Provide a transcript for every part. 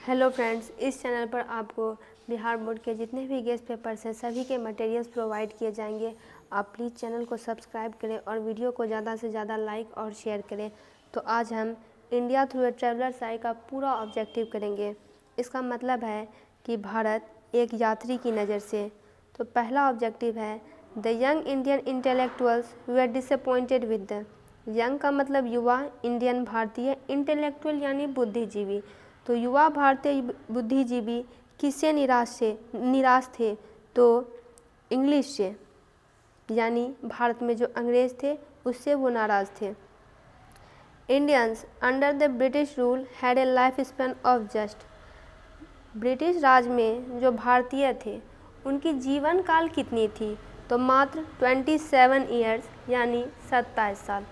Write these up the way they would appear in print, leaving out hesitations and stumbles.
Hello friends, इस channel पर आपको बिहार बोर्ड के जितने भी गेस्ट पेपर्स हैं सभी के मटेरियल्स प्रोवाइड किए जाएंगे। आप प्लीज़ चैनल को सब्सक्राइब करें और वीडियो को ज़्यादा से ज़्यादा लाइक और शेयर करें। तो आज हम इंडिया थ्रू ए ट्रैवलर्स आई का पूरा ऑब्जेक्टिव करेंगे। इसका मतलब है कि भारत एक यात्री की नज़र से। तो पहला ऑब्जेक्टिव है the young Indian intellectuals way disappointed with the. Young का मतलब युवा, इंडियन भारतीय, इंटेलेक्चुअल यानी बुद्धिजीवी। तो युवा भारतीय बुद्धिजीवी किससे निराश थे? तो इंग्लिश से, यानी भारत में जो अंग्रेज़ थे उससे वो नाराज़ थे। Indians under the British rule had a life span of just. British Raj में जो भारतीय थे उनकी जीवन काल कितनी थी? तो मात्र 27 ईयर्स यानी 27 साल।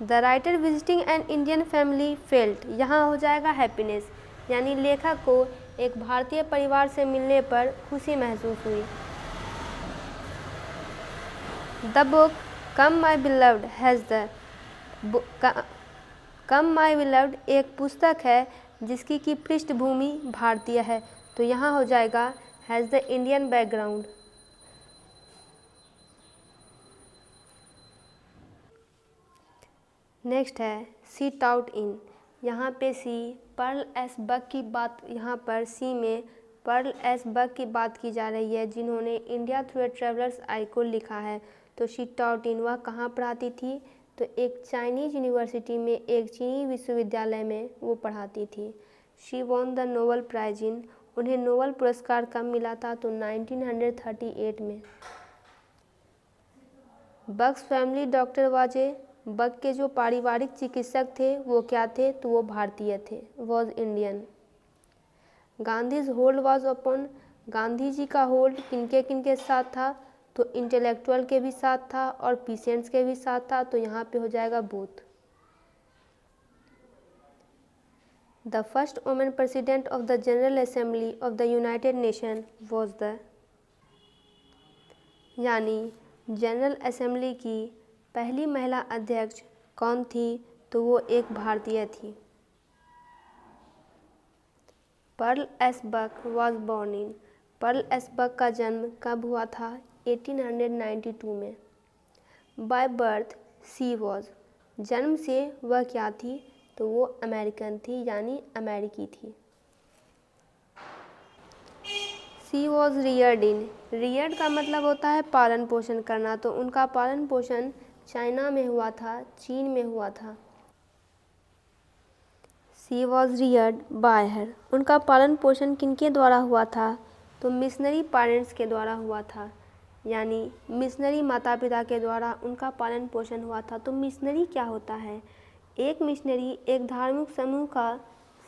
The writer visiting an Indian family felt, यहाँ हो जाएगा हैप्पीनेस, यानी लेखक को एक भारतीय परिवार से मिलने पर खुशी महसूस हुई। The book come my beloved has the come my beloved एक पुस्तक है जिसकी की पृष्ठभूमि भारतीय है। तो यहाँ हो जाएगा has the Indian background. Next है सीट आउट इन, यहाँ पे सी पर्ल एस बक की बात, यहाँ पर सी में पर्ल एस बक की बात की जा रही है जिन्होंने इंडिया थ्रू ए ट्रैवलर्स आई को लिखा है। तो सीट आउट इन वह कहाँ पढ़ाती थी? तो एक चाइनीज़ यूनिवर्सिटी में, एक चीनी विश्वविद्यालय में वो पढ़ाती थी। She won the Nobel prize in, उन्हें नोबल पुरस्कार कब मिला था? तो 1938 में। बक्स फैमिली डॉक्टर वाजे, बक के जो पारिवारिक चिकित्सक थे वो क्या थे? तो वो भारतीय थे, was Indian. Gandhi's hold was upon, Gandhi ji का होल्ड किनके किनके साथ था? तो इंटेलेक्चुअल के भी साथ था और पीसेंट्स के भी साथ था। तो यहाँ पे हो जाएगा both. The first women president of the general assembly of the United nation was the, यानी जनरल असेंबली की पहली महिला अध्यक्ष कौन थी? तो वो एक भारतीय थी। Pearl S Buck was born in, Pearl S Buck का जन्म कब हुआ था? 1892 में। बाय बर्थ सी वॉज, जन्म से वह क्या थी? तो वो अमेरिकन थी, यानी अमेरिकी थी। सी वॉज रियर्ड इन, रियर्ड का मतलब होता है पालन पोषण करना। तो उनका पालन पोषण चाइना में हुआ था, चीन में हुआ था। सी वॉज रियर्ड बाय हर, उनका पालन पोषण किनके द्वारा हुआ था? तो मिशनरी पेरेंट्स के द्वारा हुआ था, यानी मिशनरी माता पिता के द्वारा उनका पालन पोषण हुआ था। तो मिशनरी क्या होता है? एक मिशनरी एक धार्मिक समूह का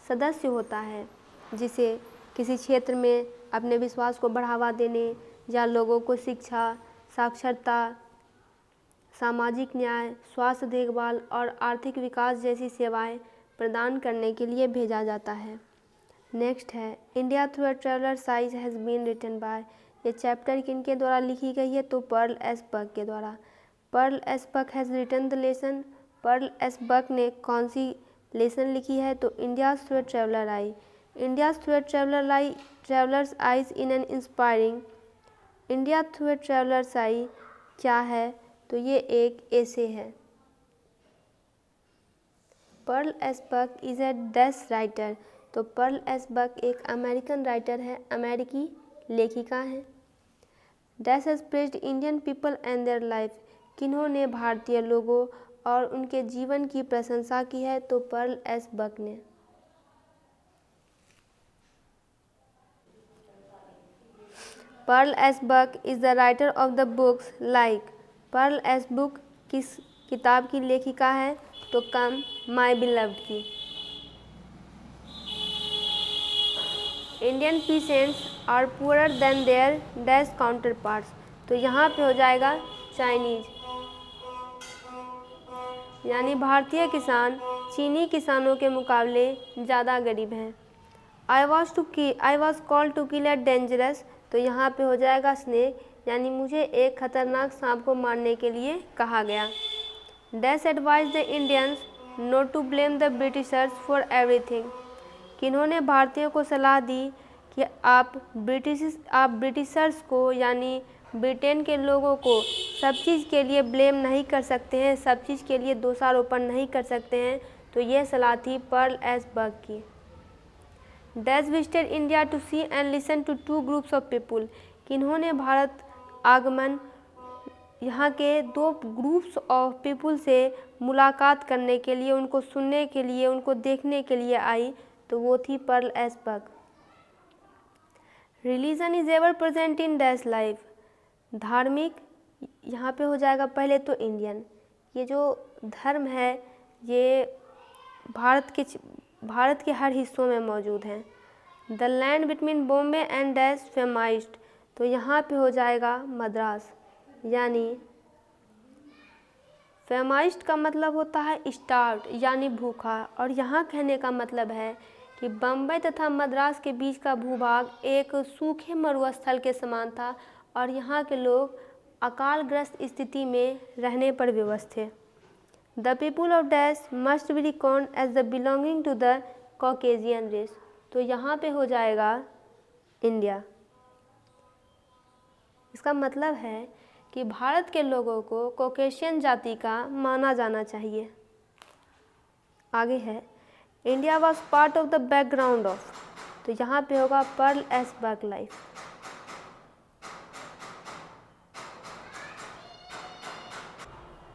सदस्य होता है जिसे किसी क्षेत्र में अपने विश्वास को बढ़ावा देने या लोगों को शिक्षा, साक्षरता, सामाजिक न्याय, स्वास्थ्य देखभाल और आर्थिक विकास जैसी सेवाएं प्रदान करने के लिए भेजा जाता है। नेक्स्ट है India through a traveller's eye has been written by, ये चैप्टर किनके द्वारा लिखी गई है? तो पर्ल एस बक के द्वारा। Pearl S Buck has written the lesson, Pearl S Buck ने कौन सी लेसन लिखी है? तो India through a traveller eye, India through a traveller's eyes in an inspiring. India through a traveller's eye क्या है? तो ये एक ऐसे है। Pearl S Buck is a dash writer, तो पर्ल एस बक एक अमेरिकन राइटर है, अमेरिकी लेखिका हैं। Dash has praised Indian people and their life, किन्होंने भारतीय लोगों और उनके जीवन की प्रशंसा की है? तो पर्ल एस बक ने। Pearl S Buck is the writer of the books like, Pearl S Buck किस किताब की लेखिका है? तो कम माई बिलव्ड की। Indian peasants are poorer than their dash counterparts, तो यहाँ पे हो जाएगा चाइनीज, यानी भारतीय किसान चीनी किसानों के मुकाबले ज़्यादा गरीब हैं। I was called to kill a dangerous, तो यहाँ पे हो जाएगा स्नेक, यानी मुझे एक खतरनाक सांप को मारने के लिए कहा गया। Dash advise the Indians not to blame the Britishers for everything, किन्होंने भारतीयों को सलाह दी कि आप ब्रिटिशर्स को यानी ब्रिटेन के लोगों को सब चीज़ के लिए ब्लेम नहीं कर सकते हैं, सब चीज़ के लिए दोषारोपण नहीं कर सकते हैं। तो यह सलाह थी पर्ल एस बर्ग की। Dash visited India to see and listen to two groups of people, किन्होंने भारत आगमन यहाँ के दो ग्रुप्स ऑफ पीपुल से मुलाकात करने के लिए, उनको सुनने के लिए, उनको देखने के लिए आई, तो वो थी Pearl S Buck. Religion is ever present in dash life, धार्मिक यहाँ पे हो जाएगा पहले तो इंडियन, ये जो धर्म है ये भारत के हर हिस्सों में मौजूद हैं। The land between Bombay and dash फेमाइस्ट, तो यहाँ पे हो जाएगा मद्रास, यानी फेमाइस्ट का मतलब होता है स्टार्व्ड यानी भूखा, और यहाँ कहने का मतलब है कि बम्बई तथा मद्रास के बीच का भूभाग एक सूखे मरुस्थल के समान था और यहाँ के लोग अकालग्रस्त स्थिति में रहने पर विवश थे। The people of dash must be record as the belonging to the Caucasian race, तो यहाँ पे हो जाएगा इंडिया। इसका मतलब है कि भारत के लोगों को कॉकेशियन जाति का माना जाना चाहिए। आगे है India was part of the background of, तो यहाँ पे होगा पर्ल एस बर्ग लाइफ।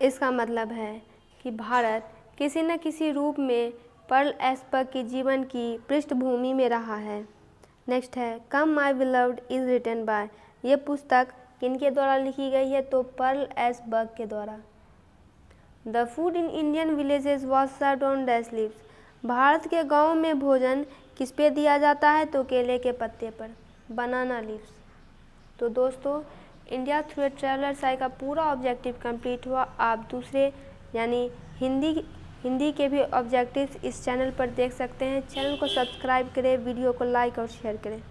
इसका मतलब है कि भारत किसी न किसी रूप में पर्ल एस बर्ग के जीवन की पृष्ठभूमि में रहा है। नेक्स्ट है कम my beloved is written by, ये पुस्तक किनके द्वारा लिखी गई है, तो पर्ल एस बर्ग के द्वारा। The food in Indian villages was served on dash leaves, Bharat के गाँव में भोजन किस पे दिया जाता है, तो केले के पत्ते पर, बनाना लीव्स। तो दोस्तों India through a traveller Sai का पूरा ऑब्जेक्टिव कंप्लीट हुआ। आप दूसरे यानी हिंदी के भी ऑब्जेक्टिव्स इस चैनल पर देख सकते हैं। चैनल को सब्सक्राइब करें, वीडियो को लाइक और शेयर करें।